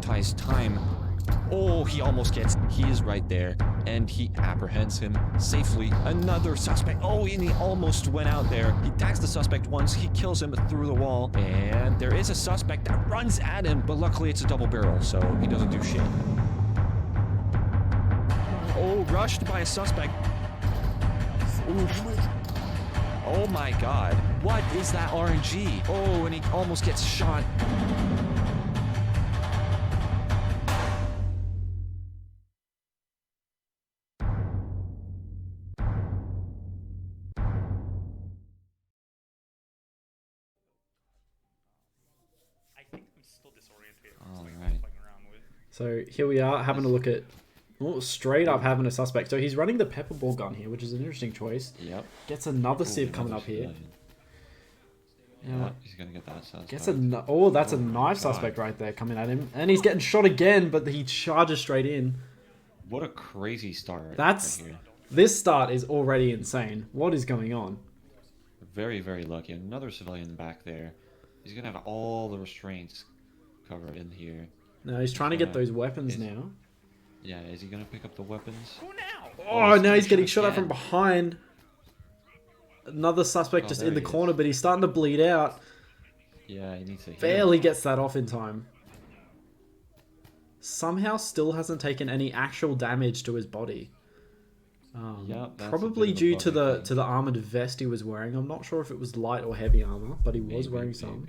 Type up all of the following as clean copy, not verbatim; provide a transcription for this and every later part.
prioritized time. Oh, he almost gets, he is right there, and he apprehends him safely. Another suspect, oh, and he almost went out there. He tags the suspect once, he kills him through the wall, and there is a suspect that runs at him, but luckily it's a double barrel, so he doesn't do shit. Oh, rushed by a suspect. Oof. Oh my god, what is that RNG? Oh, and he almost gets shot. Alright. So here we are having a look at straight up having a suspect. So he's running the pepper ball gun here, which is an interesting choice. Yep. Gets another sieve coming up here. Yeah, he's gonna get that suspect. Gets that's a knife suspect right there coming at him, and he's getting shot again, but he charges straight in. What a crazy start! That's right here. This start is already insane. What is going on? Very, very lucky. Another civilian back there. He's gonna have all the restraints covered in here. No, he's trying to get those weapons now. Yeah, is he gonna pick up the weapons? Oh, now he's getting shot at from behind. Another suspect just in the corner, but he's starting to bleed out. Yeah, he needs to heal. Barely gets that off in time. Somehow still hasn't taken any actual damage to his body. Probably due to the armored vest he was wearing. I'm not sure if it was light or heavy armor, but he was wearing some.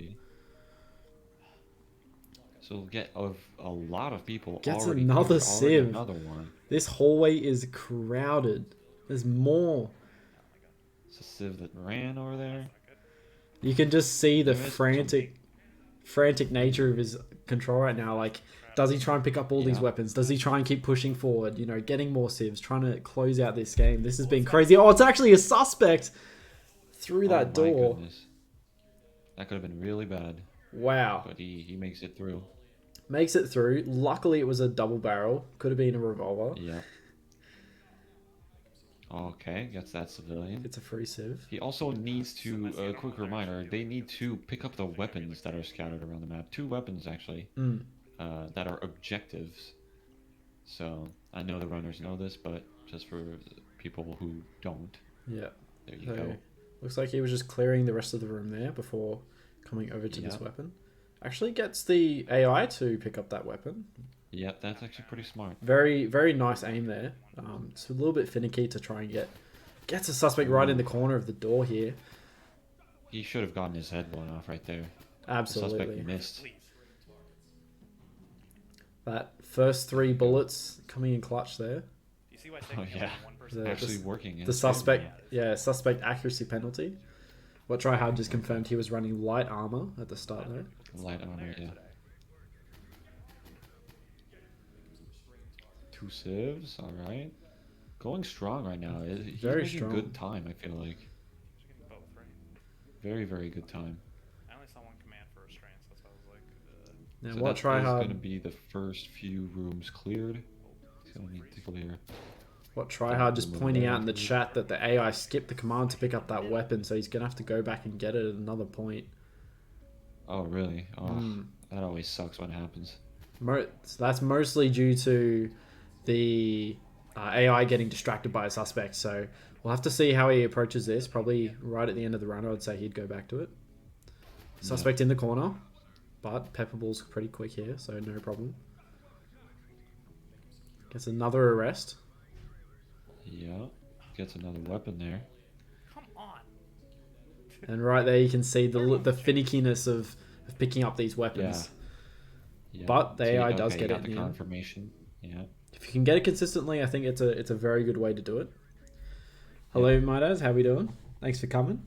So we'll get a lot of people. Gets already another sieve. Another one. This hallway is crowded. There's more. It's a sieve that ran over there. You can just see the frantic nature of his control right now. Like, does he try and pick up all these weapons? Does he try and keep pushing forward? You know, getting more sieves, trying to close out this game. This has been crazy. Oh, it's actually a suspect through that door. Goodness. That could have been really bad. Wow. But he makes it through. Makes it through. Luckily, it was a double barrel. Could have been a revolver. Yeah. Okay, gets that civilian. It's a free sieve. He also needs to, a quick reminder, they need to pick up the weapons that are scattered around the map. 2 weapons, actually, that are objectives. So, I know the runners know this, but just for people who don't. Yeah. There you go. Looks like he was just clearing the rest of the room there before coming over to this weapon. Actually gets the AI to pick up that weapon. Yep, that's actually pretty smart. Very, very nice aim there. It's a little bit finicky to try and gets a suspect right in the corner of the door here. He should have gotten his head blown off right there. Absolutely. The suspect missed. That first 3 bullets coming in clutch there. Oh yeah, actually working. The suspect, suspect accuracy penalty. What Tryhard just confirmed he was running light armor at the start there. Light armor, yeah. 2 civs, alright. Going strong right now. He's very making strong. Good time, I feel like. Very, very good time. I only saw 1 command for restraints, that's why I was like... Now So what that is Tryhard... going to be the first few rooms cleared. He's going to need to clear. What Tryhard just pointing out in the chat that the AI skipped the command to pick up that weapon, so he's going to have to go back and get it at another point. Oh, really? Oh, that always sucks when it happens. That's mostly due to the AI getting distracted by a suspect, so we'll have to see how he approaches this. Probably right at the end of the run, I'd say he'd go back to it. Suspect in the corner, but Pepperball's pretty quick here, so no problem. Gets another arrest. Yeah, gets another weapon there. Come on. And right there you can see the finickiness of picking up these weapons. Yeah. But the AI does get got it. the confirmation. Yeah. If you can get it consistently, I think it's a very good way to do it. Hello, Midas. How we doing? Thanks for coming.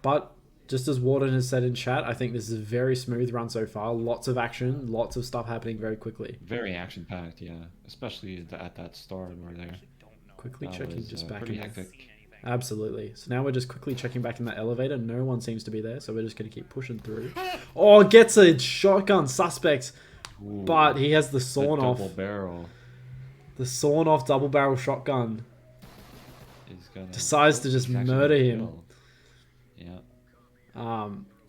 But just as Warden has said in chat, I think this is a very smooth run so far. Lots of action, lots of stuff happening very quickly. Very action-packed, yeah. Especially at that start where they're... Quickly checking just back pretty in. hectic. Absolutely. So now we're just quickly checking back in that elevator. No one seems to be there, so we're just going to keep pushing through. Oh, gets a shotgun suspect, but he has the sawn off. Double barrel. The sawn off double barrel shotgun. He's gonna, Decides to just murder him. Yeah.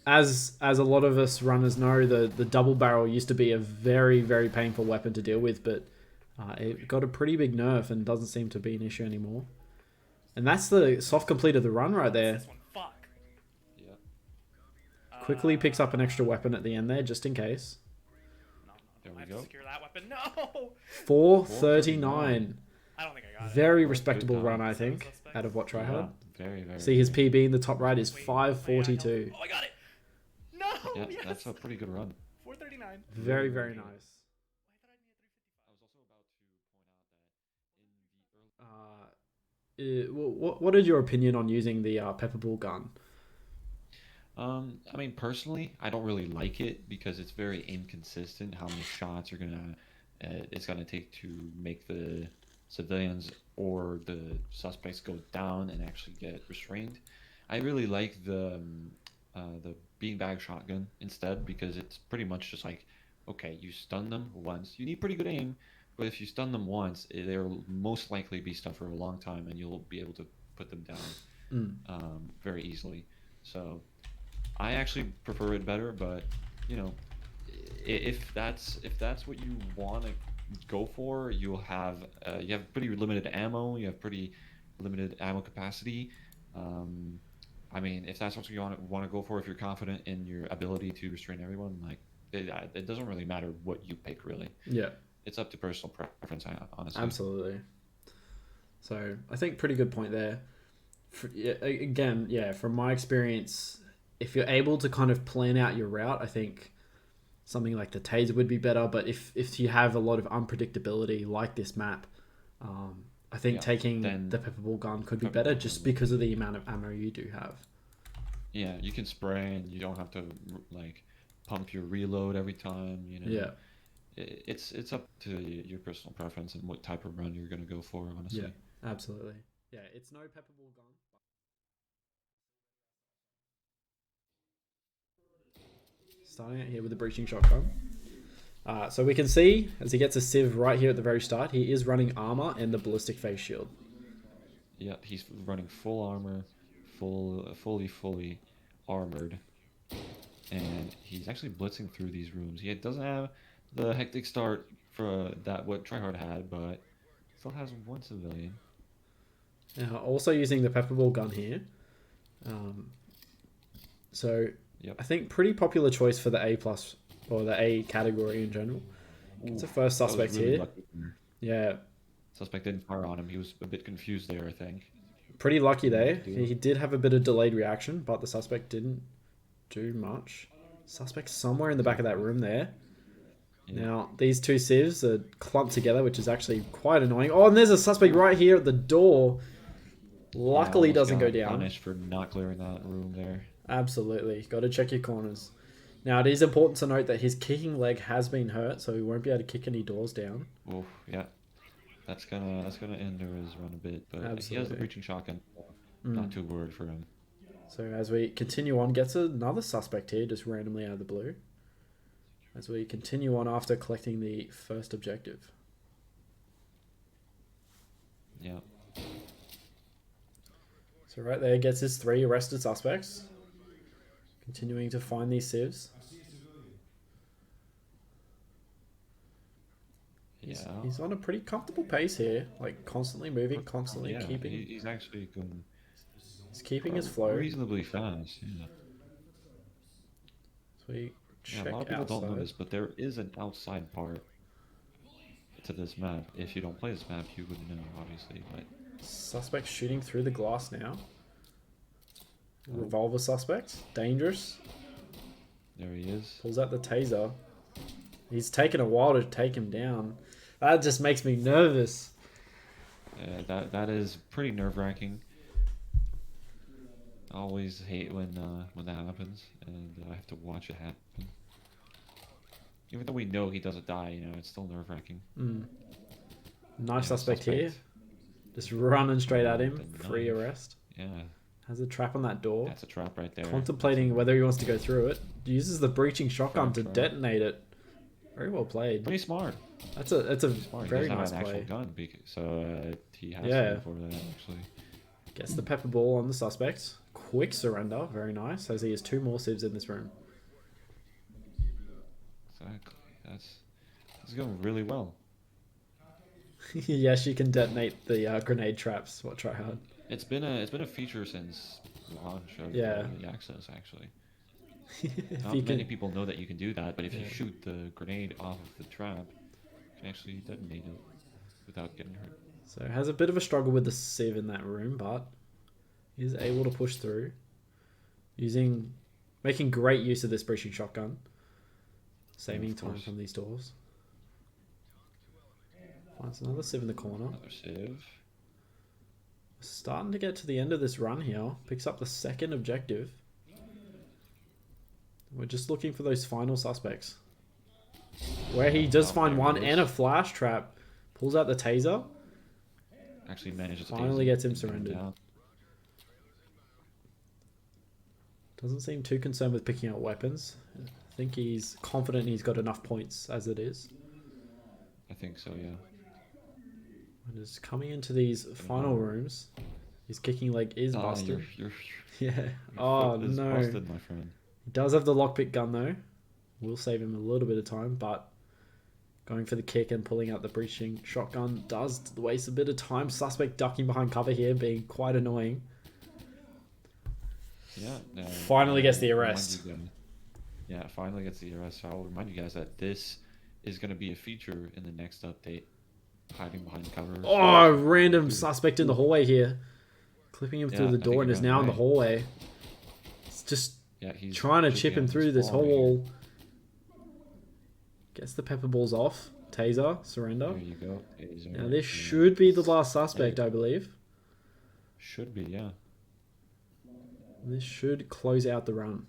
as a lot of us runners know, the double barrel used to be a very, very painful weapon to deal with, but it got a pretty big nerf and doesn't seem to be an issue anymore. And that's the soft complete of the run right there. This one, fuck. Yeah. Quickly picks up an extra weapon at the end there, just in case. No, There we I have go. to secure that weapon. No! 439. I don't think I got it. Very Good respectable time. run, I think, out of what Yeah, tryhard. very, very. See his very. PB in the top right is Wait, 542. Oh, I got it! No! Yeah, Yes! that's a pretty good run. 439. Very, very nice. I was also about to point out that in the early. What is your opinion on using the pepper ball gun? I mean, personally, I don't really like it because it's very inconsistent how many shots it's gonna take to make the civilians or the suspects go down and actually get restrained. I really like the beanbag shotgun instead because it's pretty much just like, okay, you stun them once. You need pretty good aim, but if you stun them once, they'll most likely be stunned for a long time, and you'll be able to put them down very easily. So I actually prefer it better, but you know, if that's what you want to go for, you have pretty limited ammo, you have pretty limited ammo capacity. I mean, if that's what you want to go for, if you're confident in your ability to restrain everyone, like it doesn't really matter what you pick, really. Yeah, It's up to personal preference, honestly. absolutely. So I think pretty good point there. Again, yeah, from my experience, if you're able to kind of plan out your route, I think something like the taser would be better. But if you have a lot of unpredictability like this map, I think taking the pepper ball gun could be better just because of the amount of ammo you do have. Yeah, you can spray and you don't have to like pump your reload every time. You know. Yeah. It's up to your personal preference and what type of run you're gonna go for, honestly. Yeah, absolutely. Yeah, it's no pepper ball gun. Starting out here with the breaching shotgun. So we can see as he gets a sieve right here at the very start, he is running armor and the ballistic face shield. Yep, he's running full armor, fully armored, and he's actually blitzing through these rooms. He doesn't have the hectic start for that what Tryhard had, but still has one civilian. Now, also using the pepper ball gun here. So Yep. I think pretty popular choice for the A plus or the A category in general. It's the first That was suspect really here. lucky there. Yeah, Suspect didn't fire on him. He was a bit confused there, I think. pretty lucky there. Deal. He did have a bit of delayed reaction, but the suspect didn't do much. Suspect somewhere in the back of that room there. Yeah. Now, these two civs are clumped together, which is actually quite annoying. Oh, and there's a suspect right here at the door. Luckily, Almost doesn't go got down. Punished for not clearing that room there. Absolutely. Got to check your corners. Now, it is important to note that his kicking leg has been hurt, so he won't be able to kick any doors down. Oh, yeah. That's gonna hinder his run a bit, but he has the Absolutely. breaching shotgun. Not too worried for him. So as we continue on, gets another suspect here, just randomly out of the blue. As we continue on after collecting the first objective. Yeah. So right there gets his 3 arrested suspects. Continuing to find these civs. Yeah. He's on a pretty comfortable pace here, like constantly moving, constantly Yeah, keeping. he's actually going He's keeping his flow. reasonably fast. Yeah. So we Yeah, check a lot of people don't know outside. this, but there is an outside part to this map. If you don't play this map, you would know, obviously. But Suspect shooting through the glass now. Revolver suspect, dangerous. there he is. Pulls out the taser. He's taken a while to take him down. That just makes me nervous. That is pretty nerve-wracking. I always hate when that happens, and I have to watch it happen. Even though we know he doesn't die, you know, it's still nerve-wracking. Nice Yeah, suspect here. Just running straight at him. The Free knife. arrest. Yeah, Has a trap on that door. that's a trap right there. Contemplating whether he wants to go through it. Uses the breaching shotgun to Trap. detonate it. Very well played. Pretty smart. That's a Smart. very he doesn't nice have an play. actual gun, so he has Yeah. to go for that, actually. Gets the pepper ball on the suspect. quick surrender. Very nice, as he has 2 more civs in this room. Exactly. That's going really well. Yes, you can detonate the grenade traps. What try hard? It's been a feature since launch of Yeah. the access, actually. If Not you many can, people know that you can do that, but if you Yeah. shoot the grenade off of the trap, you can actually detonate it without getting hurt. So has a bit of a struggle with the sieve in that room, but is able to push through, making great use of this breaching shotgun, saving Of time course. from these doors. Finds another sieve in the corner. Another sieve. Starting to get to the end of this run here. Picks up the 2nd objective. We're just looking for those final suspects. Where he does Oh, find there one he and a is. flash trap. Pulls out the taser. Actually manages to Finally tase gets him and get surrendered. down. Doesn't seem too concerned with picking up weapons. I think he's confident he's got enough points as it is. I think so, yeah. And is coming into these final rooms. His kicking leg is busted. Your Yeah. your Oh foot is no. busted, my friend. He does have the lockpick gun though. Will save him a little bit of time, but going for the kick and pulling out the breaching shotgun does waste a bit of time. Suspect ducking behind cover here, being quite annoying. Yeah. Finally gets the I'll remind arrest. you guys- Yeah, finally gets the arrest. So I'll remind you guys that this is going to be a feature in the next update. Hiding behind cover. Oh, random suspect in the hallway here. Clipping him through Yeah, the I think door and he is ran now in the away. hallway. It's just Yeah, he's trying to chipping chip him at through this wall here. hole. Gets the pepper balls off. Taser, surrender. There you go. Taser, Now this and should be the last suspect, I believe. should be, yeah. This should close out the run.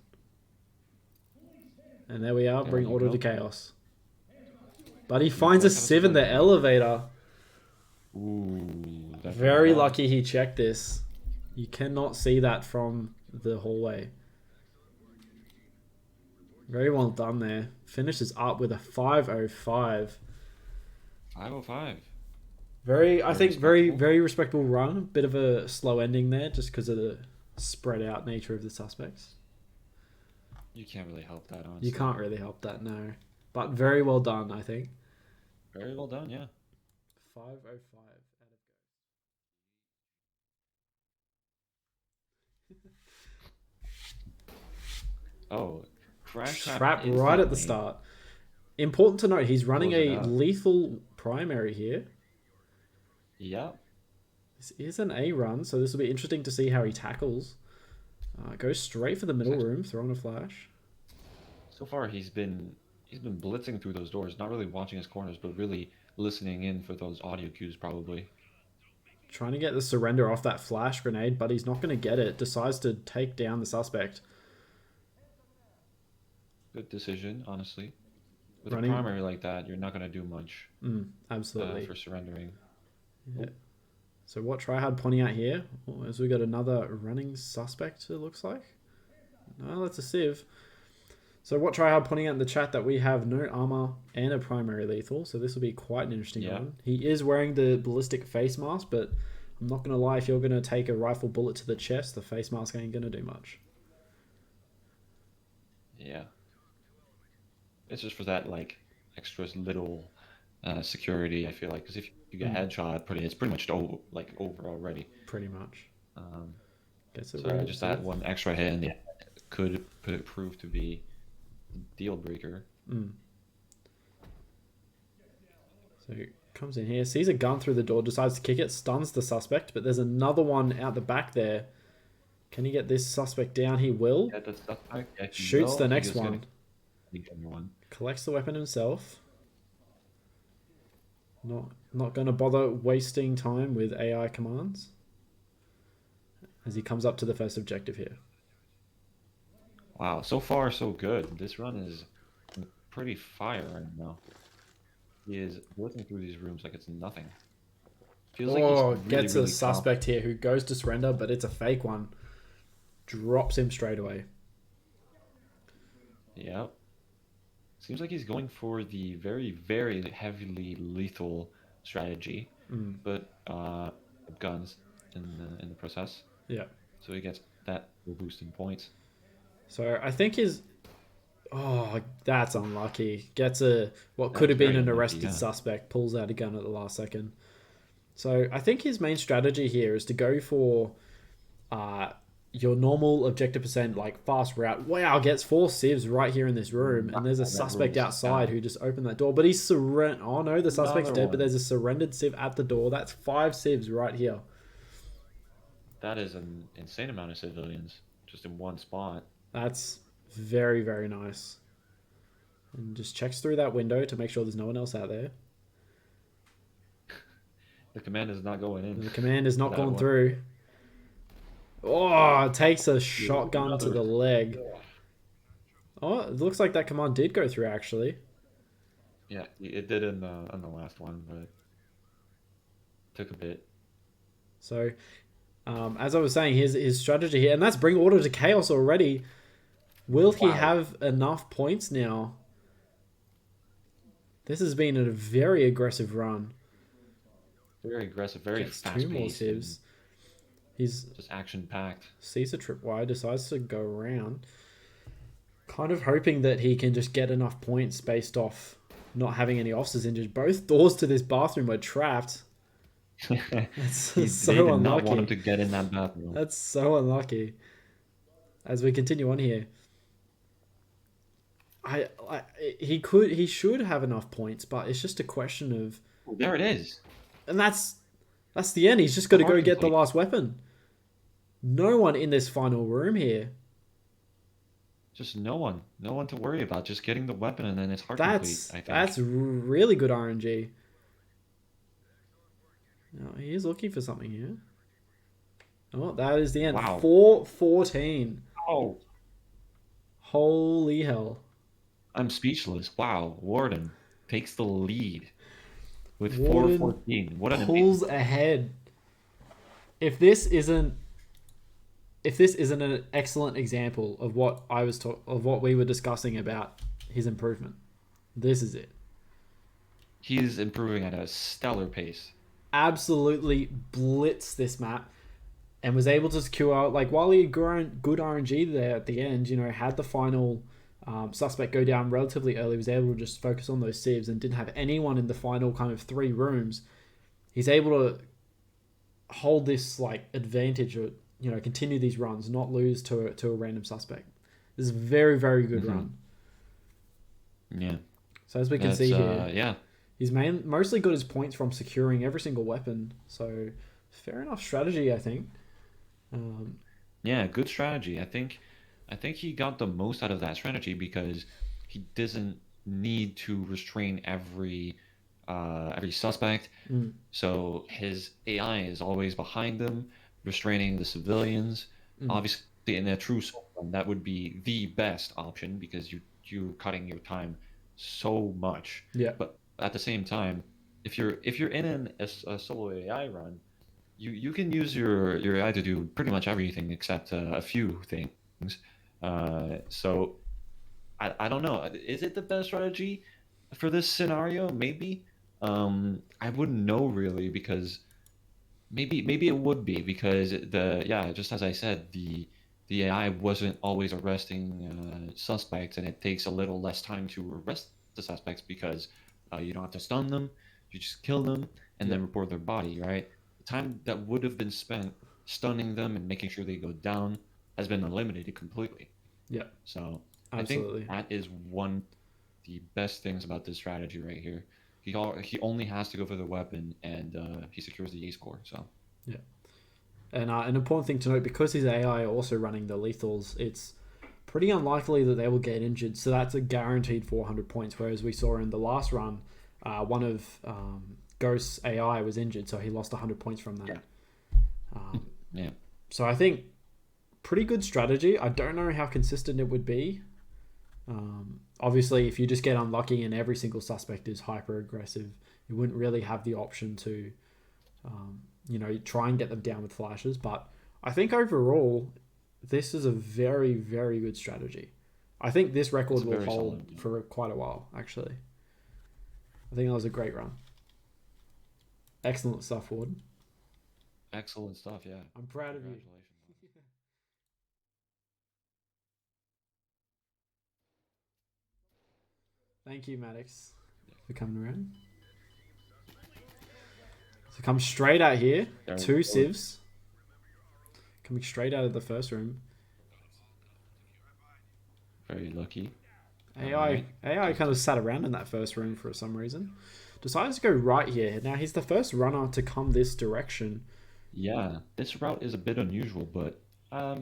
And there we are, There bring you order go. to chaos. But he finds a does have a sieve in the surrender. elevator. Ooh. definitely Very not. lucky he checked this. You cannot see that from the hallway. Very well done there. Finishes up with a 505. 505. I think very, respectable. very respectable run. Bit of a slow ending there just because of the spread out nature of the suspects. You can't really help that, honestly. You can't really help that, no. But very well done, I think. Very well done, yeah. 505 Oh, crash trap right at the instantly. start. Important to note, he's running Close it a out. lethal primary here. Yep. This is an A run, so this will be interesting to see how he tackles. Goes straight for the middle room, throwing a flash. So far, he's been blitzing through those doors, not really watching his corners, but really listening in for those audio cues, probably. Trying to get the surrender off that flash grenade, but he's not going to get it. Decides to take down the suspect. Good decision, honestly. With Running- a primary like that, you're not going to do much Absolutely. for surrendering. Yeah. So what tryhard pointing out here? Oh, as we got another running suspect, it looks like. No, that's a sieve. So what tryhard pointing out in the chat that we have no armor and a primary lethal. So this will be quite an interesting Yeah. one. He is wearing the ballistic face mask, but I'm not going to lie, if you're going to take a rifle bullet to the chest, the face mask ain't going to do much. Yeah. It's just for that, like, extra little security, I feel like. Because if you get headshot, it's pretty much over already. Pretty much. Gets it So rolled just safe. that one extra hit in the head could prove to be a deal breaker. So he comes in here, sees a gun through the door, decides to kick it, stuns the suspect, but there's another one out the back there. Can he get this suspect down? He will. Yeah, that's right. Yeah, he Shoots will. the He next is gonna one. get the other one. Collects the weapon himself. Not going to bother wasting time with AI commands. As he comes up to the first objective here. Wow, so far so good. This run is pretty fire right now. He is looking through these rooms like it's nothing. Feels like he's really, Gets a really suspect here who goes to surrender, but it's a fake one. Drops him straight away. Yep. Seems like he's going for the very, very heavily lethal strategy, but guns in the process. Yeah. So he gets that will boost in points. So I think his. Oh, that's unlucky. Gets what That could was have been very an unlucky, arrested yeah. suspect, pulls out a gun at the last second. So I think his main strategy here is to go for your normal objective percent, like fast route. Wow, gets 4 civs right here in this room, and there's a Wow, that suspect was outside bad. who just opened that door. But he's surrendered. Oh no, the suspect's Another dead, but one. there's a surrendered civ at the door. That's 5 civs right here. That is an insane amount of civilians just in one spot. That's very, very nice. And just checks through that window to make sure there's no one else out there. The command is not going in. And the command is for not that gone one. through. Oh, takes a shotgun to Another. the leg. Oh, it looks like that command did go through actually. Yeah, it did in the last one, but took a bit. So, as I was saying, his strategy here, and that's bring order to chaos already. Will he Wow. have enough points now? This has been a very aggressive run. Very aggressive, very Gets fast 2 more paced, civs. He's just action packed. sees a tripwire, decides to go around. Kind of hoping that he can just get enough points based off not having any officers injured. Both doors to this bathroom were trapped. That's They so did unlucky. not want him to get in that bathroom. That's so unlucky. As we continue on here, he should have enough points, but it's just a question of, Oh, there it is. and that's the end. He's just got to go Hard get the complete. last weapon. No one in this final room here. Just no one to worry about. Just getting the weapon, and then it's hard That's complete. I think. that's really good RNG. No, he is looking for something here. Oh, that is the end. Wow. 4-14. Oh, Holy hell. I'm speechless. Wow, Warden takes the lead with Warden 4-14. What an Pulls ahead. If this isn't an excellent example of what what we were discussing about his improvement, this is it. He's improving at a stellar pace. Absolutely blitzed this map and was able to secure, like, while he had good RNG there at the end, had the final suspect go down relatively early, was able to just focus on those civs and didn't have anyone in the final kind of 3 rooms. He's able to hold this, like, advantage, or continue these runs, not lose to a random suspect. This is a very, very good run. Yeah. So as we can see here, yeah. he's mostly got his points from securing every single weapon. So fair enough strategy, I think. Yeah, good strategy. I think he got the most out of that strategy because he doesn't need to restrain every suspect. So his AI is always behind them, restraining the civilians. Obviously, in a true Speedrun, that would be the best option because you're cutting your time so much. Yeah. But at the same time, if you're in a solo AI run, you can use your AI to do pretty much everything except a few things. So I don't know. Is it the best strategy for this scenario? Maybe. I wouldn't know really because maybe it would be because just as I said, the AI wasn't always arresting suspects, and it takes a little less time to arrest the suspects because you don't have to stun them, you just kill them and then report their body, right? The time that would have been spent stunning them and making sure they go down has been eliminated completely. Yeah. So Absolutely. I think that is one of the best things about this strategy right here. He only has to go for the weapon, and he secures the A score. So yeah. And an important thing to note, because his AI are also running the lethals, it's pretty unlikely that they will get injured. So that's a guaranteed 400 points. Whereas we saw in the last run, one of Ghost's AI was injured, so he lost 100 points from that. yeah, So I think pretty good strategy. I don't know how consistent it would be. Obviously, if you just get unlucky and every single suspect is hyper aggressive, you wouldn't really have the option to, try and get them down with flashes. But I think overall, this is a very, very good strategy. I think this record will very hold solid, yeah. for quite a while, actually. I think that was a great run. Excellent stuff, Ward. excellent stuff. Yeah, I'm proud of you. congratulations. Thank you, Maddox, for coming around. So come straight out here. There we 2 go. civs. Coming straight out of the first room. Very lucky. AI kind of sat around in that first room for some reason. Decides to go right here. Now he's the first runner to come this direction. Yeah, this route is a bit unusual, but I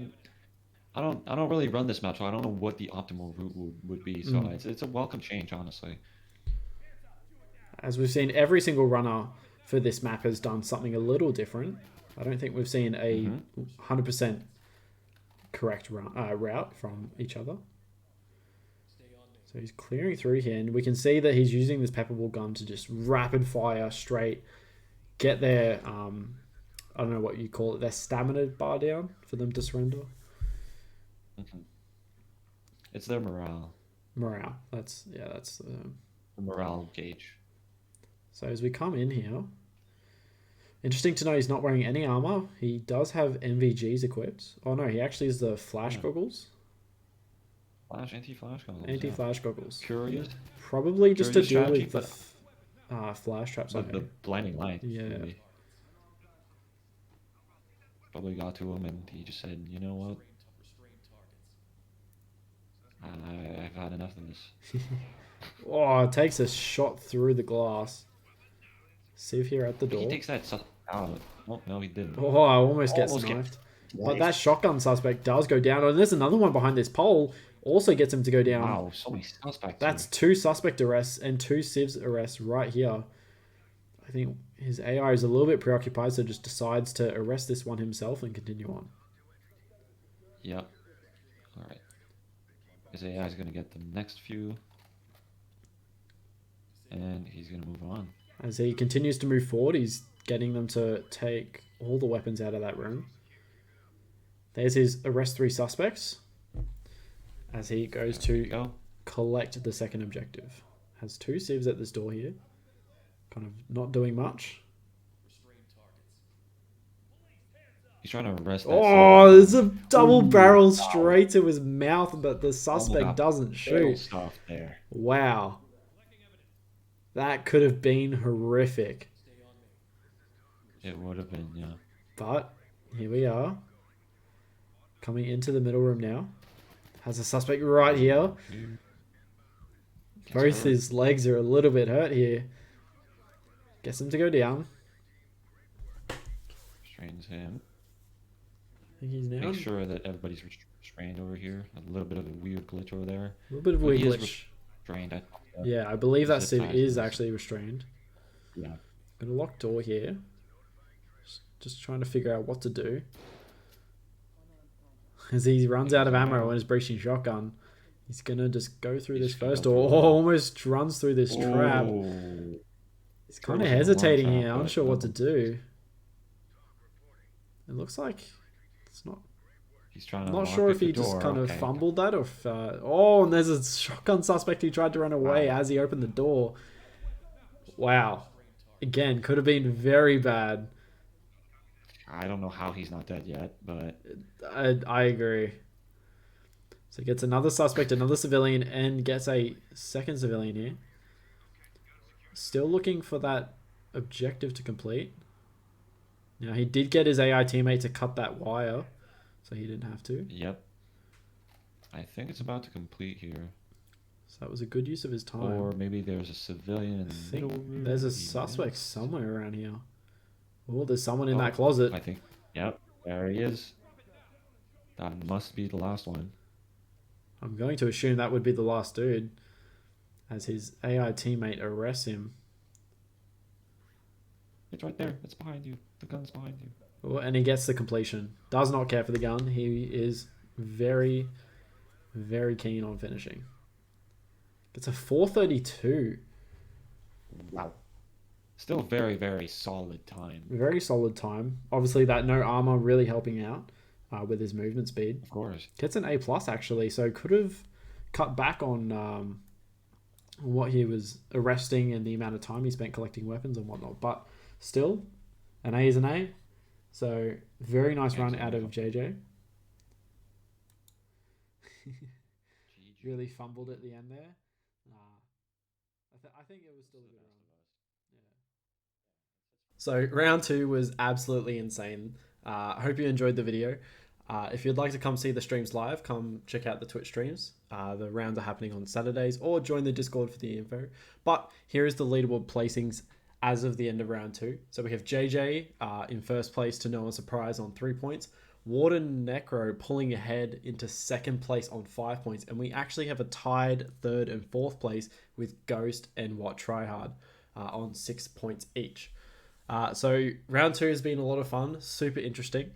don't really run this map, so I don't know what the optimal route would be. So it's a welcome change, honestly. As we've seen, every single runner for this map has done something a little different. I don't think we've seen a 100% correct route from each other. So he's clearing through here, and we can see that he's using this pepperball gun to just rapid fire straight, get their, I don't know what you call it, their stamina bar down for them to surrender. It's their morale. Morale. That's The morale gauge. So as we come in here, interesting to know he's not wearing any armor. He does have NVGs equipped. Oh no, he actually has the flash goggles. Anti-flash goggles. Anti-flash goggles. Curious. Probably just to Curious deal with the flash traps. With the blinding light. Yeah. Maybe. Probably got to him and he just said, you know what? I've had enough of this. Oh, it takes a shot through the glass. Civ here at the door. He takes that stuff out. Oh, no, he didn't. Oh, I almost gets Almost knifed. Right. But that shotgun suspect does go down. And there's another one behind this pole. Also gets him to go down. Wow, so many suspects. That's 2 suspect arrests and 2 civs arrests right here. I think his AI is a little bit preoccupied, so just decides to arrest this one himself and continue on. Yep. Alright. His AI is going to get the next few. And he's going to move on. As he continues to move forward, he's getting them to take all the weapons out of that room. There's his arrest 3 suspects. As he goes to collect the second objective. Has 2 civs at this door here. Kind of not doing much. He's trying to arrest that. Oh, there's a double barrel straight to his mouth, but the suspect doesn't shoot. Stuff there. Wow. That could have been horrific. It would have been, yeah. But here we are. Coming into the middle room now. Has a suspect right here. Both his legs are a little bit hurt here. Gets him to go down. Restrains him. I think he's now. Make sure that everybody's restrained over here. A little bit of a weird glitch over there. A little bit of a weird glitch. Restrained. Yeah, I believe that civ is actually restrained. Yeah. Got a locked door here. Just trying to figure out what to do. As he runs out of ammo and is breaching shotgun, he's gonna just go through this first door. Oh, almost runs through this trap. He's kind of hesitating here, unsure what to do. It looks like it's not. He's trying to. I'm not sure if he just kind of fumbled that, or if. Oh, and there's a shotgun suspect who tried to run away as he opened the door. Wow. Again, could have been very bad. I don't know how he's not dead yet, but I agree. So he gets another suspect, another civilian, and gets a second civilian here. Still looking for that objective to complete. Now, he did get his AI teammate to cut that wire, so he didn't have to. Yep. I think it's about to complete here. So that was a good use of his time. Or maybe there's a civilian in the middle room. There's a suspect somewhere around here. Oh, there's someone in that closet. I think. Yep, there he is. That must be the last one. I'm going to assume that would be the last dude, as his AI teammate arrests him. It's right there. It's behind you. The gun's behind you. Oh, and he gets the completion. Does not care for the gun. He is very, very keen on finishing. It's a 432. Wow. Still very, very solid time. Very solid time. Obviously, that no armor really helping out with his movement speed. Of course. Gets an A+, actually, so could have cut back on what he was arresting and the amount of time he spent collecting weapons and whatnot. But still, an A is an A. So, very nice run out of JJ. Really fumbled at the end there. I think it was still a good Best run. of us. Yeah. So round 2 was absolutely insane. I hope you enjoyed the video. If you'd like to come see the streams live, come check out the Twitch streams. The rounds are happening on Saturdays, or join the Discord for the info. But here is the leaderboard placings as of the end of round 2. So we have JJ in first place to no one's surprise on 3 points. Warden Necro pulling ahead into second place on 5 points. And we actually have a tied third and fourth place with Ghost and What Tryhard on 6 points each. So round 2 has been a lot of fun, super interesting.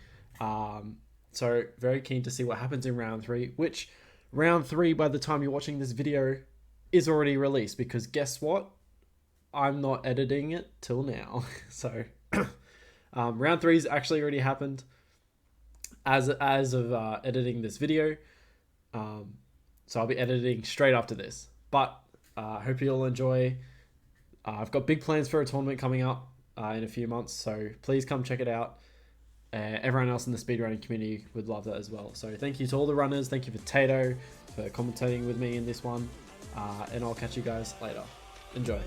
So very keen to see what happens in round 3, which round 3, by the time you're watching this video, is already released, because guess what? I'm not editing it till now. So round 3's actually already happened as of editing this video. So I'll be editing straight after this. But I hope you'll enjoy. I've got big plans for a tournament coming up in a few months, so please come check it out. Everyone else in the speedrunning community would love that as well. So thank you to all the runners. Thank you for Tato for commentating with me in this one. And I'll catch you guys later. Enjoy.